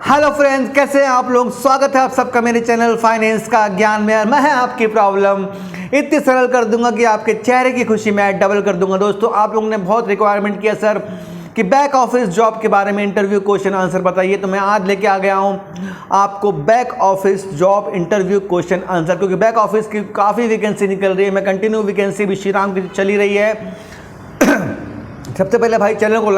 Hello friends, कैसे हैं आप लोग। स्वागत है आप सबका मेरे चैनल फाइनेंस का ज्ञान में। मैं आपकी प्रॉब्लम इतनी सरल कर दूंगा कि आपके चेहरे की खुशी मैं डबल कर दूंगा। दोस्तों, आप लोगों ने बहुत रिक्वायरमेंट किया सर कि बैक ऑफिस जॉब के बारे में इंटरव्यू क्वेश्चन आंसर बताइए, तो मैं आज लेके आ गया हूं आपको back office job interview question answer. क्योंकि बैक ऑफिस की काफ़ी वैकेंसी निकल रही है, मैं कंटिन्यू वैकेंसी भी श्री राम की चली रही है। सबसे पहले भाई चैनल को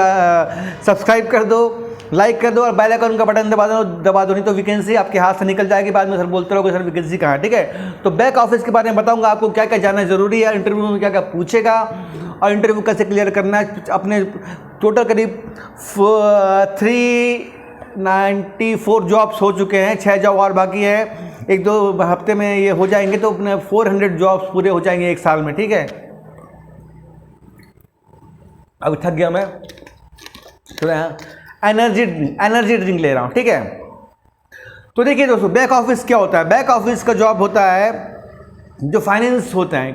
सब्सक्राइब कर दो, लाइक कर दो और बेल आइकन का बटन दबा दो, नहीं तो वैकेंसी आपके हाथ से निकल जाएगी। बाद में सर बोलते रहोगे सर वैकेंसी कहाँ है। ठीक है, तो बैक ऑफिस के बारे में बताऊंगा आपको क्या क्या जानना जरूरी है, इंटरव्यू में क्या क्या पूछेगा और इंटरव्यू कैसे क्लियर करना है। अपने टोटल करीब 394 जॉब्स हो चुके हैं, 6 जॉब और बाकी है। 1-2 हफ्ते में ये हो जाएंगे तो अपने 400 जॉब्स पूरे हो जाएंगे 1 साल में। ठीक है, अब थक गया मैं, थोड़ा एनर्जी ड्रिंक ले रहा हूँ। ठीक है, तो देखिए दोस्तों, बैक ऑफिस क्या होता है। बैक ऑफिस का जॉब होता है जो फाइनेंस होता है,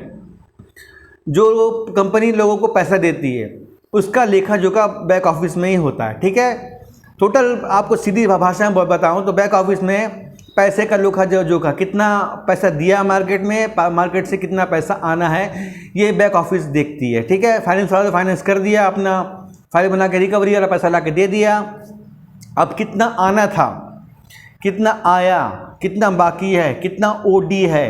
जो कंपनी लोगों को पैसा देती है, उसका लेखा जोखा बैक ऑफिस में ही होता है। ठीक है, टोटल आपको सीधी भाषा में बताऊँ तो बैक ऑफिस में पैसे का लेखा जोखा, कितना पैसा दिया मार्केट में, मार्केट से कितना पैसा आना है, ये बैक ऑफिस देखती है। ठीक है, फाइनेंस वाला तो फाइनेंस कर दिया, अपना फाइल बना के रिकवरी वाला पैसा ला के दे दिया। अब कितना आना था, कितना आया, कितना बाकी है, कितना ओडी है,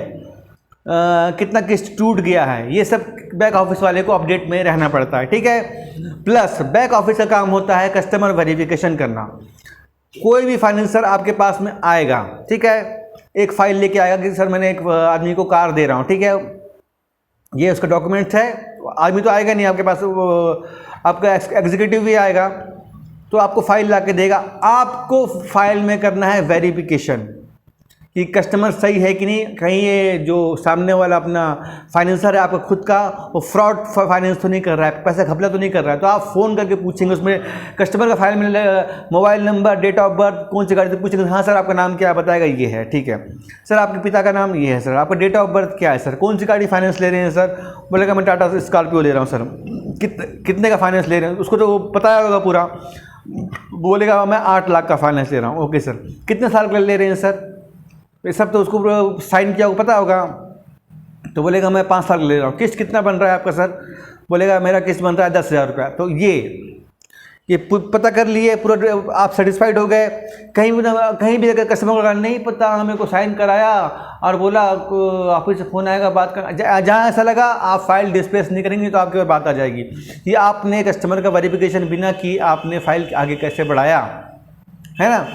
कितना किस्त टूट गया है, ये सब बैक ऑफिस वाले को अपडेट में रहना पड़ता है। ठीक है, प्लस बैक ऑफिस का काम होता है कस्टमर वेरिफिकेशन करना। कोई भी फाइनेंसर आपके पास में आएगा, ठीक है, एक फाइल लेके आएगा कि सर मैंने एक आदमी को कार दे रहा हूँ। ठीक है, ये उसका डॉक्यूमेंट्स है। आदमी तो आएगा नहीं आपके पास, आपका एग्जीक्यूटिव भी आएगा, तो आपको फाइल ला के देगा। आपको फाइल में करना है वेरिफिकेशन कि कस्टमर सही है कि नहीं, कहीं ये जो सामने वाला अपना फाइनेंसर है आपका खुद का, वो फ्रॉड फाइनेंस तो नहीं कर रहा है, पैसा घपला तो नहीं कर रहा है। तो आप फ़ोन करके पूछेंगे, उसमें कस्टमर का फाइल में mobile number, date of birth, कौन सी गाड़ी से पूछेंगे, हाँ सर आपका नाम क्या है, बताएगा ये है। ठीक है सर, आपके पिता का नाम ये है सर, आपका डेट ऑफ बर्थ क्या है सर, कौन सी गाड़ी फाइनेंस ले रहे हैं सर, बोलेगा मैं टाटा स्कॉर्पियो ले रहा हूँ सर, कितने का फाइनेंस ले रहे हैं, उसको तो पता होगा पूरा, बोलेगा मैं 8 लाख का फाइनेंस ले रहा हूँ। ओके सर, कितने साल का ले रहे हैं सर, ये सब तो उसको साइन किया पता होगा। तो बोलेगा मैं 5 साल ले रहा हूँ। किस्त कितना बन रहा है आपका सर, बोलेगा मेरा किस्त बन रहा है 10,000 रुपया। तो ये पता कर लिए, पूरा आप सेटिस्फाइड हो गए। कहीं भी अगर कस्टमर को नहीं पता, हमें को साइन कराया और बोला ऑफिस से फ़ोन आएगा बात कर, जहाँ ऐसा लगा आप फाइल डिस्प्लेस नहीं करेंगे तो आपके बात आ जाएगी। ये आपने कस्टमर का वेरिफिकेशन बिना की आपने फाइल आगे कैसे बढ़ाया, है ना।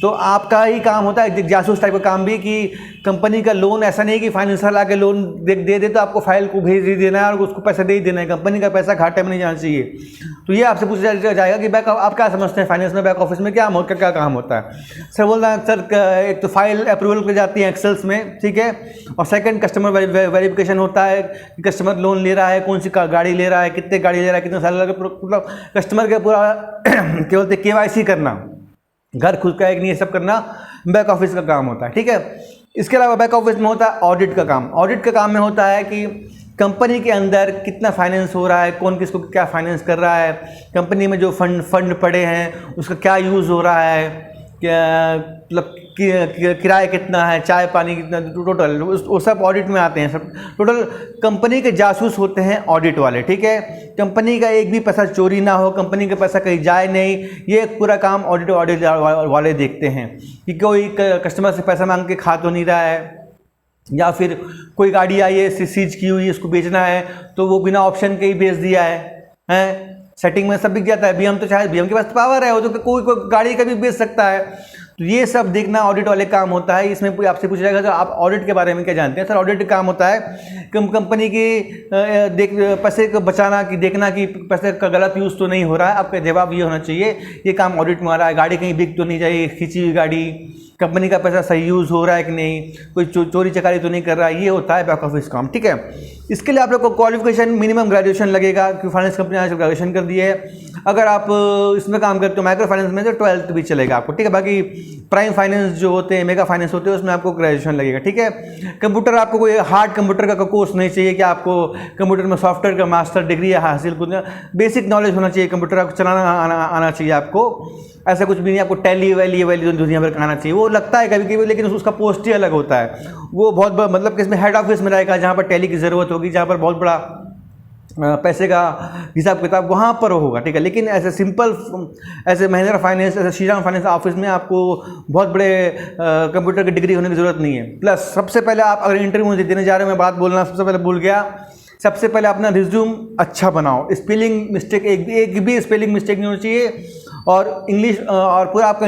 तो आपका ही काम होता है जासूस टाइप का काम भी, कि कंपनी का लोन ऐसा नहीं कि फाइनेंसर आके लोन दे तो आपको फाइल को भेज ही देना है और उसको पैसा दे ही देना है। कंपनी का पैसा घाटे में नहीं जाना चाहिए। तो ये आपसे पूछा जाएगा कि बैक आप क्या समझते हैं फाइनेंस में, बैक ऑफिस में क्या काम होता है। सर बोलना सर, एक तो फाइल अप्रूवल कर जाती है एक्सेल्स में, ठीक है, और सेकेंड कस्टमर वेरिफिकेशन होता है कि कस्टमर लोन ले रहा है, कौन सी गाड़ी ले रहा है, कितने गाड़ी ले रहा है, कितने साल लगे, मतलब कस्टमर का पूरा क्या बोलते KYC करना, घर खुद का एक नहीं, ये सब करना बैक ऑफिस का काम होता है। ठीक है, इसके अलावा बैक ऑफिस में होता है ऑडिट का काम। ऑडिट का काम में होता है कि कंपनी के अंदर कितना फाइनेंस हो रहा है, कौन किसको क्या फाइनेंस कर रहा है, कंपनी में जो फंड पड़े हैं उसका क्या यूज़ हो रहा है, क्या मतलब किराया कितना है, चाय पानी कितना, टोटल वो सब ऑडिट में आते हैं। सब टोटल कंपनी के जासूस होते हैं ऑडिट वाले। ठीक है, कंपनी का एक भी पैसा चोरी ना हो, कंपनी का पैसा कहीं जाए नहीं, ये पूरा काम ऑडिट वाले देखते हैं कि कोई कस्टमर से पैसा मांग के खा तो नहीं रहा है, या फिर कोई गाड़ी आई है सीज की हुई, इसको बेचना है तो वो बिना ऑप्शन के ही बेच दिया है। सेटिंग में सब बिक जाता है। BM तो चाहे BM के पास पावर है, वो तो कोई गाड़ी का भी बेच सकता है। तो ये सब देखना ऑडिट वाले काम होता है। इसमें आपसे पूछा जाएगा तो आप ऑडिट के बारे में क्या जानते हैं। सर, ऑडिट का काम होता है कंपनी की पैसे को बचाना, कि देखना कि पैसे का गलत यूज़ तो नहीं हो रहा है। आपका जवाब ये होना चाहिए, ये काम ऑडिट में आ रहा है। गाड़ी कहीं बिक तो नहीं जाए, खींची हुई गाड़ी, कंपनी का पैसा सही यूज़ हो रहा है कि नहीं, कोई चोरी चकारी तो नहीं कर रहा है, ये होता है बैक ऑफिस काम। ठीक है, इसके लिए आप लोग को क्वालिफिकेशन मिनिमम ग्रेजुएशन लगेगा, क्योंकि फाइनेंस कंपनी आज ग्रेजुएशन कर दी है। अगर आप इसमें काम करते हो माइक्रो फाइनेंस में तो 12th भी चलेगा आपको, ठीक है। बाकी प्राइम फाइनेंस जो होते हैं, मेगा फाइनेंस होते हैं, उसमें आपको ग्रेजुएशन लगेगा, ठीक है। कंप्यूटर आपको कोई हार्ड कंप्यूटर का कोर्स नहीं चाहिए कि आपको कंप्यूटर में सॉफ्टवेयर का मास्टर डिग्री हासिल करना, बेसिक नॉलेज होना चाहिए, कंप्यूटर आपको चलाना आना चाहिए आपको, ऐसा कुछ भी नहीं। आपको टैली वैली दुनिया भर का आना चाहिए, वो लगता है कभी कभी, लेकिन उसका पोस्ट ही अलग होता है। वो बहुत मतलब कि इसमें हेड ऑफिस में रहेगा, जहाँ पर टैली की ज़रूरत होगी, जहाँ पर बहुत बड़ा पैसे का हिसाब किताब वहाँ पर होगा, ठीक है। लेकिन ऐसे सिंपल, ऐसे महिंद्रा फाइनेंस, ऐसे श्रीराम फाइनेंस ऑफिस में आपको बहुत बड़े कंप्यूटर की डिग्री होने की ज़रूरत नहीं है। प्लस सबसे पहले आप अगर इंटरव्यू देने जा रहे हो, मैं बात बोलना सबसे पहले भूल गया, सबसे पहले अपना रिज्यूम अच्छा बनाओ। स्पेलिंग मिस्टेक एक भी स्पेलिंग मिस्टेक नहीं होनी चाहिए, और इंग्लिश और पूरा आपका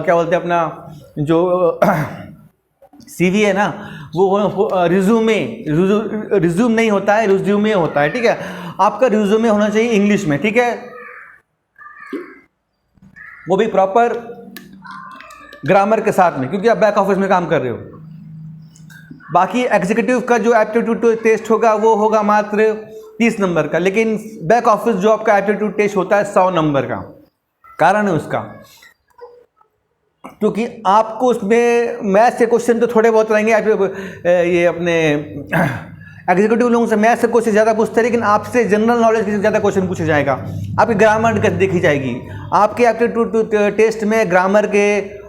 क्या बोलते हैं अपना जो CV है ना, वो रिज्यूम नहीं होता है, रिज्यूमे होता है, ठीक है। आपका रिज्यूमे होना चाहिए इंग्लिश में, ठीक है, वो भी प्रॉपर ग्रामर के साथ में, क्योंकि आप बैक ऑफिस में काम कर रहे हो। बाकी एग्जीक्यूटिव का जो एप्टीट्यूड टेस्ट होगा वो होगा मात्र 30 नंबर का, लेकिन बैक ऑफिस जॉब का एप्टीट्यूड टेस्ट होता है 100 नंबर का। कारण है उसका, क्योंकि आपको उसमें मैथ्स के क्वेश्चन तो थोड़े बहुत रहेंगे, ये अपने एग्जीक्यूटिव लोगों से मैथ्स से क्वेश्चन ज़्यादा पूछते हैं, लेकिन आपसे जनरल नॉलेज के ज़्यादा क्वेश्चन पूछा जाएगा, आपकी ग्रामर देखी जाएगी। आपके एप्टीट्यूड टेस्ट में ग्रामर के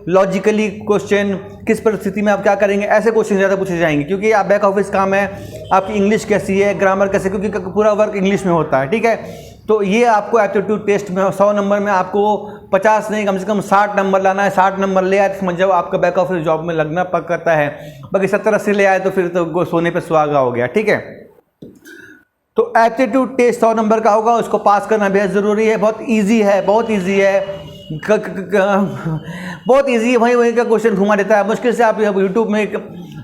लॉजिकली क्वेश्चन, किस परिस्थिति में आप क्या करेंगे, ऐसे क्वेश्चन ज़्यादा पूछे जाएंगे, क्योंकि आप बैक ऑफिस काम है, आपकी इंग्लिश कैसी है, ग्रामर कैसे, क्योंकि पूरा वर्क इंग्लिश में होता है, ठीक है। तो ये आपको एप्टीट्यूड टेस्ट में 100 नंबर में आपको 50 नहीं, कम से कम 60 नंबर लाना है। 60 नंबर ले आए तो समझ जाओ आपका बैक ऑफिस जॉब में लगना पक्का है। बाकी 70-80 ले आए तो फिर तो सोने पे सुहागा हो गया, ठीक है। तो एप्टीट्यूड टेस्ट 100 नंबर का होगा, उसको पास करना बेहद ज़रूरी है। बहुत ईजी है, बहुत ईजी है, बहुत ईजी है। वहीं का क्वेश्चन घुमा देता है। मुश्किल से आप यूट्यूब में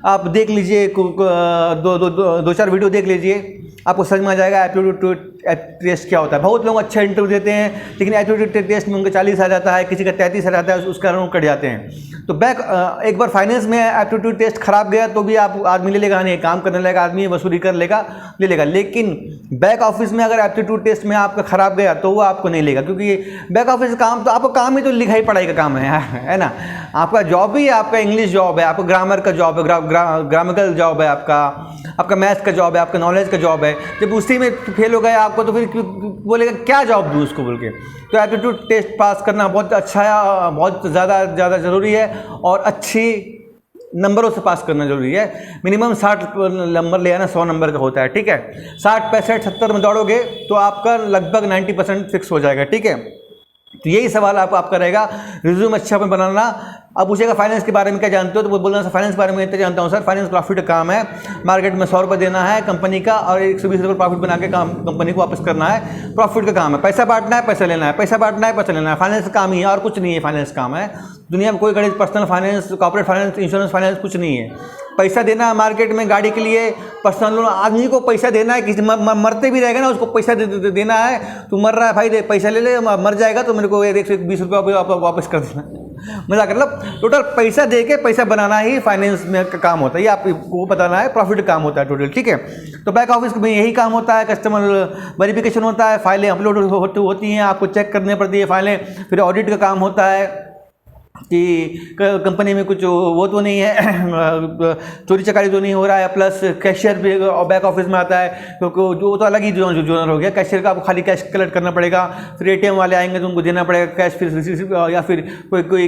आप देख लीजिए, दो चार वीडियो देख लीजिए, आपको समझ में आ जाएगा एप्टीट्यूड टेस्ट क्या होता है। बहुत लोग अच्छा इंटरव्यू देते हैं, लेकिन एप्टीट्यूड टेस्ट में उनका 40 आ जाता है, किसी का 33 आ जाता है, उसका कारण कट जाते हैं। तो एक बार फाइनेंस में एप्टीट्यूड टेस्ट खराब गया तो भी आप आदमी ले लेगा नहीं, काम करने लगेगा आदमी, वसूली कर लेगा, ले लेगा। लेकिन बैक ऑफिस में अगर एप्टीट्यूड टेस्ट में आपका खराब गया तो वो आपको नहीं लेगा, क्योंकि बैक ऑफिस काम तो आपका काम ही तो लिखाई पढ़ाई का काम है ना। आपका जॉब ही आपका इंग्लिश जॉब है, आपका ग्रामर का जॉब है, ग्रामेटिकल जॉब है, आपका मैथ्स का जॉब है, आपका नॉलेज का जॉब है। जब उसी में फेल हो गया आपको तो फिर बोलेगा क्या जॉब दूँ उसको बोल के। तो एप्टीट्यूड टेस्ट पास करना बहुत अच्छा है, बहुत ज़्यादा ज़रूरी है, और अच्छी नंबरों से पास करना जरूरी है। मिनिमम 60 नंबर ले आना, 100 नंबर का होता है, ठीक है। 60, 65, 70 में दौड़ोगे तो आपका लगभग 90% फिक्स हो जाएगा, ठीक है। तो यही सवाल आपका रहेगा, रिज्यूम अच्छा में बनाना। अब पूछेगा फाइनेंस के बारे में क्या जानते हो, तो बोलना सर फाइनेंस के बारे में इतना जानता हूँ सर, फाइनेंस प्रॉफिट का काम है, मार्केट में 100 रुपये देना है कंपनी का और 120 रुपये प्रॉफिट बना के कंपनी को वापस करना है। प्रॉफिट का काम है, पैसा बांटना है, पैसा लेना है, पैसा बांटना है, पैसा लेना है। फाइनेंस का काम ही है और कुछ नहीं है। फाइनेंस काम है, दुनिया में कोई गणित, personal finance, corporate finance, insurance finance कुछ नहीं है। पैसा देना है मार्केट में गाड़ी के लिए, पर्सनल लोन, आदमी को पैसा देना है। किसी मरते भी रहेगा ना, उसको पैसा देना है। तू मर रहा है भाई, पैसा ले ले, मर जाएगा तो मेरे को 120 रुपये वापस कर देना। मजाक, मतलब टोटल पैसा दे के पैसा बनाना ही फाइनेंस में का काम होता है। ये आपको बताना है, प्रॉफिट का काम होता है टोटल, ठीक है। तो बैक ऑफिस में यही काम होता है, कस्टमर वेरिफिकेशन होता है, फाइलें अपलोड होती हैं, आपको चेक करनी पड़ती है फाइलें। फिर ऑडिट का काम होता है कि कंपनी में कुछ वो तो नहीं है, चोरी चकारी तो नहीं हो रहा है। प्लस कैशियर भी बैक ऑफिस में आता है, क्योंकि जो तो अलग ही जोनर हो गया। कैशियर का आपको खाली कैश कलेक्ट करना पड़ेगा, फिर ATM वाले आएंगे तो उनको देना पड़ेगा कैश। फिर या फिर कोई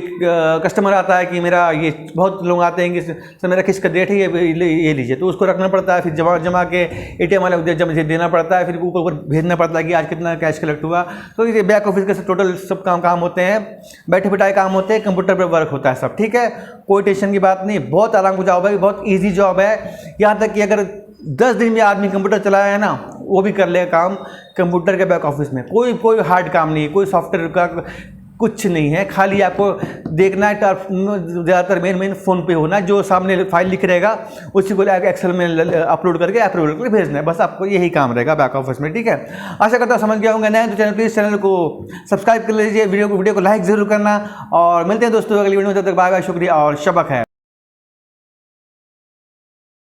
कस्टमर आता है कि मेरा ये, बहुत लोग आते हैं कि सर मेरा किसका डेट है, ये लीजिए, तो उसको रखना पड़ता है। फिर जमा के ATM वाले जमा देना पड़ता है, फिर ऊपर भेजना पड़ता है कि आज कितना कैश कलेक्ट हुआ। तो ये बैक ऑफिस के टोटल सब काम होते हैं, बैठे बिठाए काम होते हैं, कंप्यूटर पर वर्क होता है सब, ठीक है। कोई टेंशन की बात नहीं, बहुत आराम का जॉब है, बहुत इजी जॉब है। यहाँ तक कि अगर 10 दिन में आदमी कंप्यूटर चलाया है ना, वो भी कर लेगा काम कंप्यूटर के बैक ऑफिस में। कोई हार्ड काम नहीं है, कोई सॉफ्टवेयर का कुछ नहीं है। खाली आपको देखना है, ज़्यादातर मेन फ़ोन पे होना, जो सामने फाइल लिख रहेगा उसी को एक्सेल में अपलोड करके अप्रूवल करके भेजना है। बस आपको यही काम रहेगा बैक ऑफिस में, ठीक है। आशा करता हूँ समझ गया होंगे। नए तो चैनल, प्लीज़ चैनल को सब्सक्राइब कर लीजिए, वीडियो को लाइक ज़रूर करना, और मिलते हैं दोस्तों अगली वीडियो में। तब तक बाय बाय, शुक्रिया और शबक है।